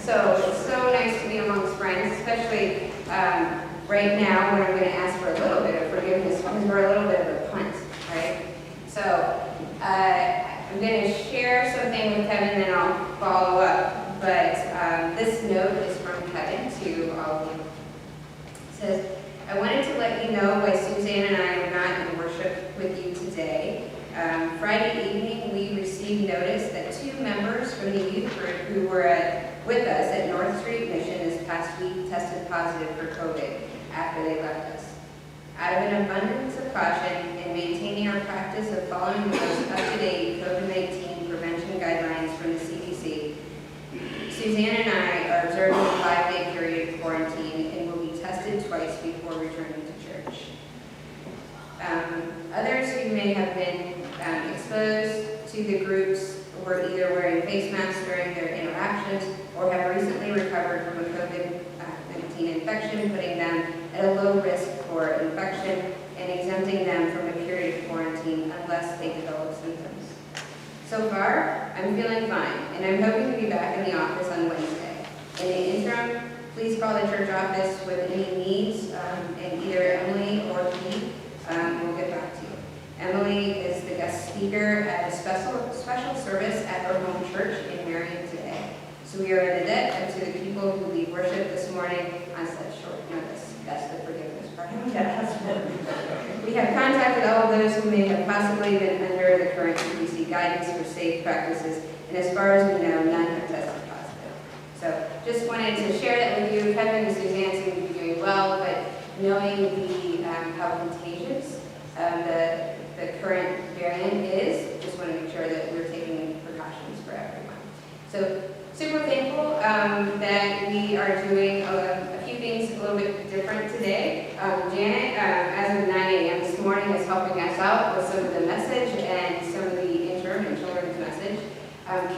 So it's so nice to be amongst friends, especially right now when I'm going to ask for a little bit of forgiveness because we're a little bit of a punt, right? So I'm going to share something with Kevin and I'll follow up. But this note is from Kevin to all of you. It says, I wanted to let you know why Suzanne and I are not in worship with you today. Friday evening, we received notice that 2 members from the youth group who were with us at North Street Mission this past week tested positive for COVID after they left us. Out of an abundance of caution and maintaining our practice of following the most up-to-date COVID-19 prevention guidelines from the CDC, Suzanne and I are observing a 5-day period of quarantine and will be tested twice before returning to church. Others who may have been exposed to the groups were either wearing face masks during their interactions or have recently recovered from a COVID-19 infection, putting them at a low risk for infection and exempting them from a period of quarantine unless they develop symptoms. So far, I'm feeling fine, and I'm hoping to be back in the office on Wednesday. In the interim, please call the church office with any needs, and either Emily or Keith will get back to you. Emily is the guest speaker at a special service at her home church in Marion today. So we are in a debt to the people who lead worship this morning on such short notice. That's the forgiveness part. We have contacted all of those who may have possibly been under the current CDC guidance for safe practices, and as far as we know, none have tested positive. So just wanted to share that with you. Kevin and Suzanne seem to be doing well, but knowing how contagious the current variant is, just want to make sure that we're taking precautions for everyone. So super thankful that we are doing a few things a little bit different today. Janet, as of 9 a.m. this morning, is helping us out with some of the message and some of the interim and children's message.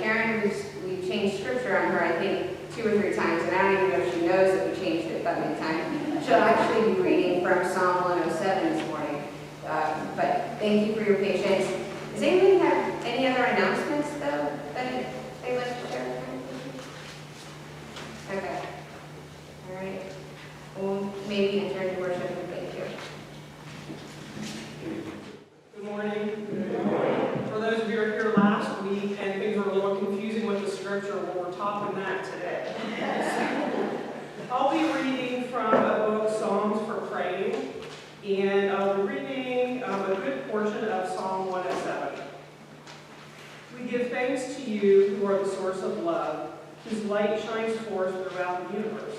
Karen, we've changed scripture on her, I think, 2 or 3 times, and I don't even know if she knows that we changed it that many times. She'll actually be reading from Psalm 107 this morning. But thank you for your patience. Does anybody have any other announcements, though, that they'd like to share? Okay. All right. We'll maybe enter into worship and thank you. Good morning. Good morning. For those of you who were here last week and things were a little confusing with the scripture, well, we're topping that today. I'll be reading from a book, Psalms for Praying, and I'll be reading a good portion of Psalm 107. We give thanks to you who are the source of love, whose light shines forth throughout the universe.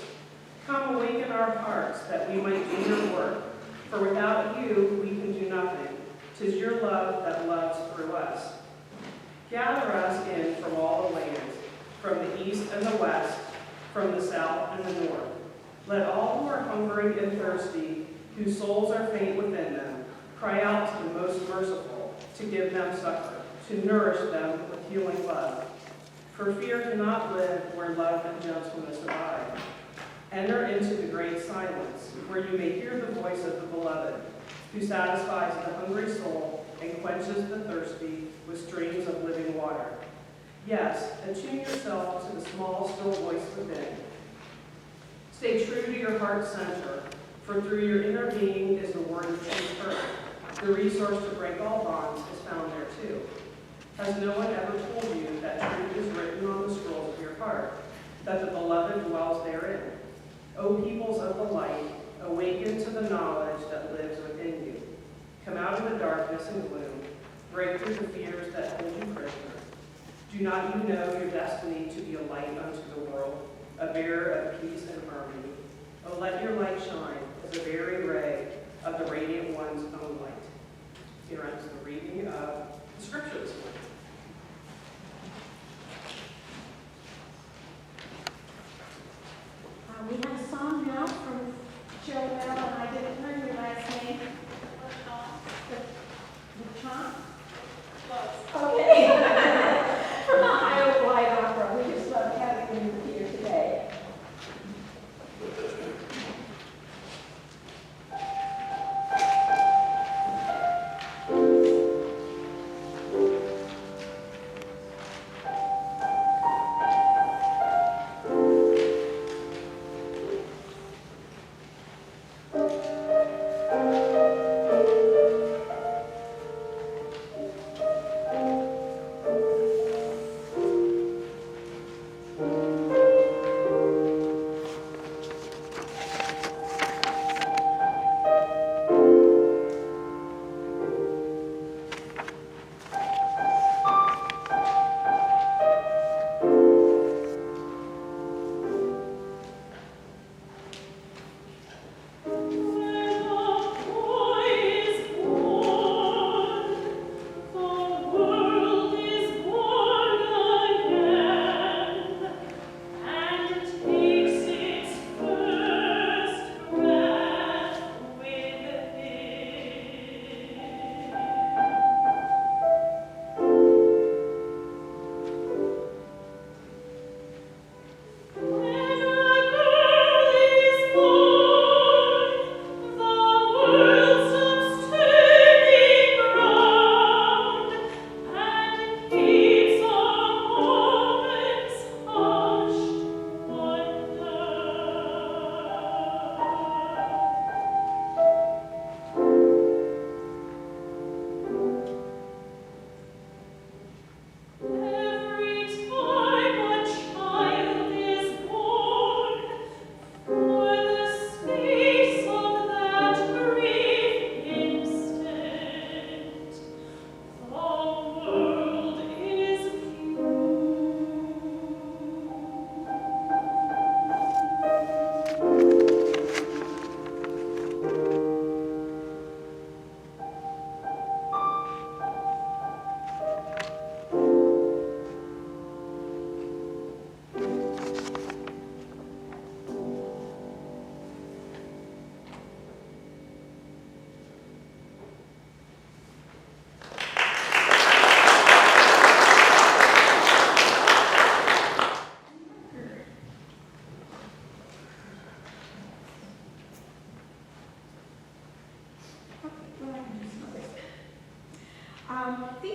Come awaken our hearts that we might do your work, for without you we can do nothing. 'Tis your love that loves through us. Gather us in from all the lands, from the east and the west, from the south and the north. Let all who are hungry and thirsty, whose souls are faint within them, cry out to the most merciful to give them succor, to nourish them with healing love. For fear cannot live where love and gentleness abide. Enter into the great silence, where you may hear the voice of the beloved, who satisfies the hungry soul and quenches the thirsty with streams of living water. Yes, attune yourself to the small, still voice within. Stay true to your heart center, for through your inner being is the word of truth heard. The resource to break all bonds is found there too. Has no one ever told you that truth is written on the scrolls of your heart, that the beloved dwells therein? O peoples of the light, awaken to the knowledge that lives within you. Come out of the darkness and gloom, break through the fears that hold you prisoner. Do not you know your destiny to be a light unto the world, a bearer of peace and harmony? Oh, let your light shine as a very ray of the radiant one's own light. Here ends the reading of the scripture this morning. We have a song now from Joel, and I didn't learn your last name. The Chomp? Okay. From the Iowa Light Opera. We just love having you here today.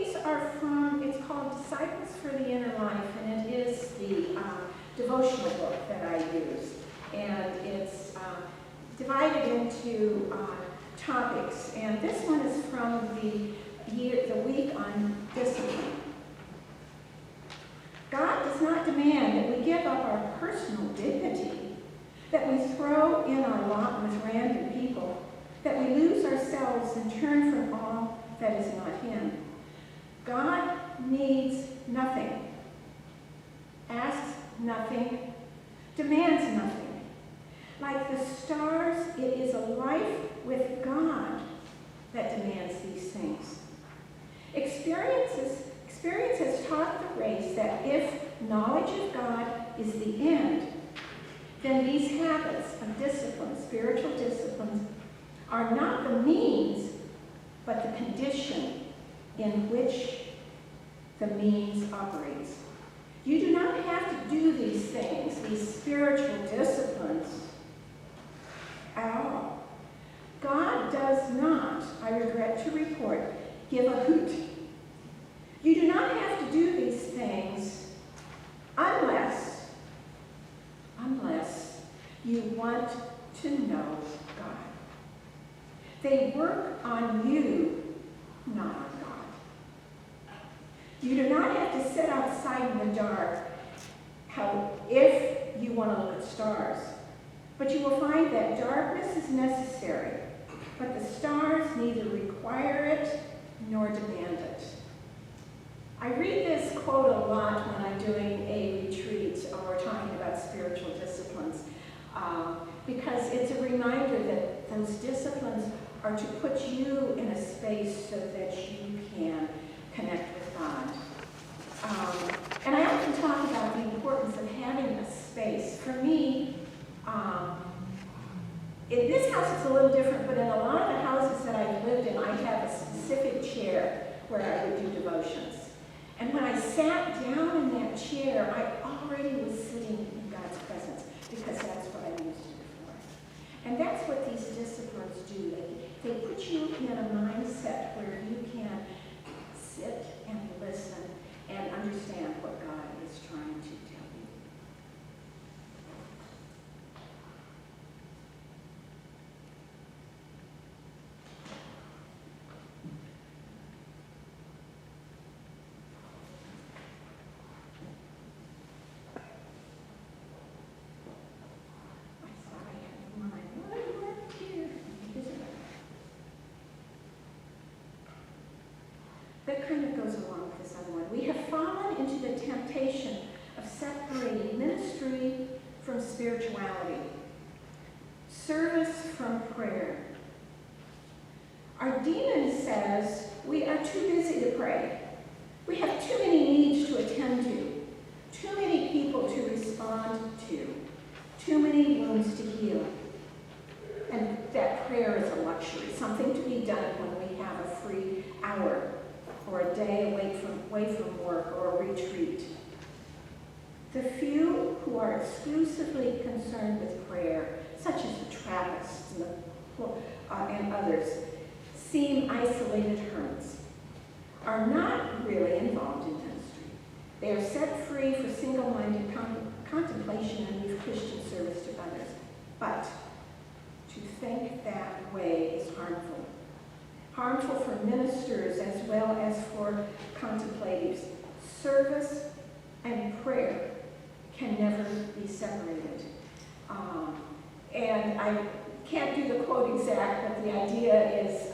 these are from, it's called Disciples for the Inner Life, and it is the devotional book that I use. And it's divided into topics. And this one is from the week on discipline. God does not demand that we give up our personal dignity, that we throw in our lot with random people, that we lose ourselves and turn from all that is not Him. God needs nothing, asks nothing, demands nothing. Like the stars, it is a life with God that demands these things. Experience has taught the race that if knowledge of God is the end, then these habits of discipline, spiritual disciplines, are not the means, but the condition in which the means operates. You do not have to do these things, these spiritual disciplines, at all. God does not, I regret to report, give a hoot. You do not have to do these things unless you want to know God. They work on you, not on God. You do not have to sit outside in the dark if you want to look at stars. But you will find that darkness is necessary, but the stars neither require it nor demand it. I read this quote a lot when I'm doing a retreat or talking about spiritual disciplines, because it's a reminder that those disciplines are to put you in a space so that you can connect with God. And I often talk about the importance of having a space. For me, in this house it's a little different, but in a lot of the houses that I've lived in, I have a specific chair where I would do devotions. And when I sat down in that chair, I already was sitting in God's presence, because that's what I used it for. And that's what these disciplines do. They put you in a mindset where you can sit and listen and understand what God is trying to tell you. That kind of goes along with this other one. We have fallen into the temptation of separating ministry from spirituality, service from prayer. Our demon says we are too busy to pray. We have too many needs to attend to, too many people to respond to, too many wounds to heal. And that prayer is a luxury, something to be done when we have a free hour, or a day away from work, or a retreat. The few who are exclusively concerned with prayer, such as the Trappists and others, seem isolated hermits, are not really involved in ministry. They are set free for single-minded contemplation and with Christian service to others. But to think that way is harmful. Harmful for ministers as well as for contemplatives. Service and prayer can never be separated. And I can't do the quote exact, but the idea is,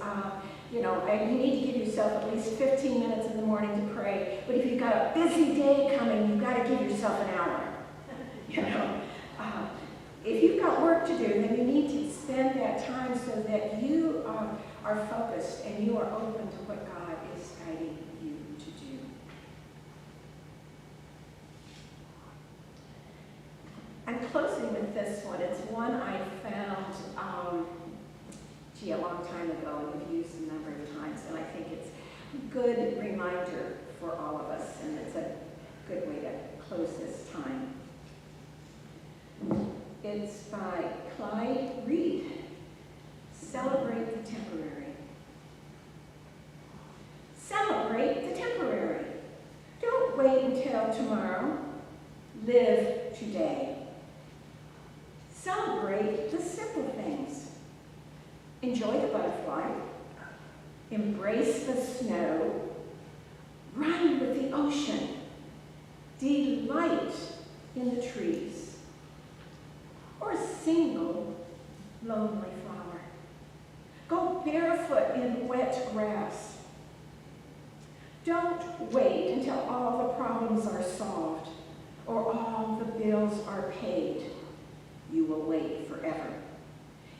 you need to give yourself at least 15 minutes in the morning to pray. But if you've got a busy day coming, you've got to give yourself an hour. If you've got work to do, then you need to spend that time so that you are focused and you are open to what God is guiding you to do. I'm closing with this one. It's one I found, a long time ago, and we've used a number of times, and I think it's a good reminder for all of us, and it's a good way to close this time. It's by Clyde Reed. Celebrate the temporary. Celebrate the temporary. until tomorrow. Live today. Celebrate the simple things. Enjoy the butterfly. Embrace the snow. Run with the ocean. Delight in the trees. Or a single lonely flower. Go barefoot in wet grass. Don't wait until all the problems are solved or all the bills are paid. You will wait forever.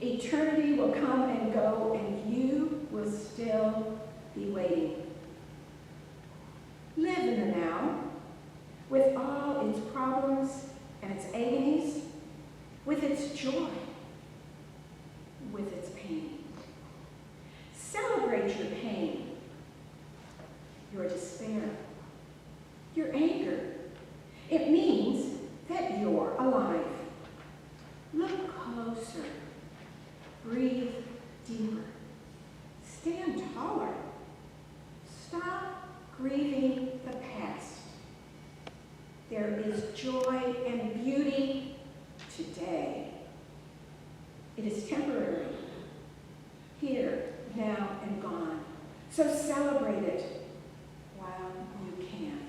Eternity will come and go, and you will still be waiting. Live in the now, with all its problems and its agonies, with its joy, with its pain. Celebrate your pain, your despair, your anger. It means that you're alive. Look closer. Breathe deeper. Stand taller. Stop grieving the past. There is joy and beauty today. It is temporary, here, now, and gone. So celebrate it while you can.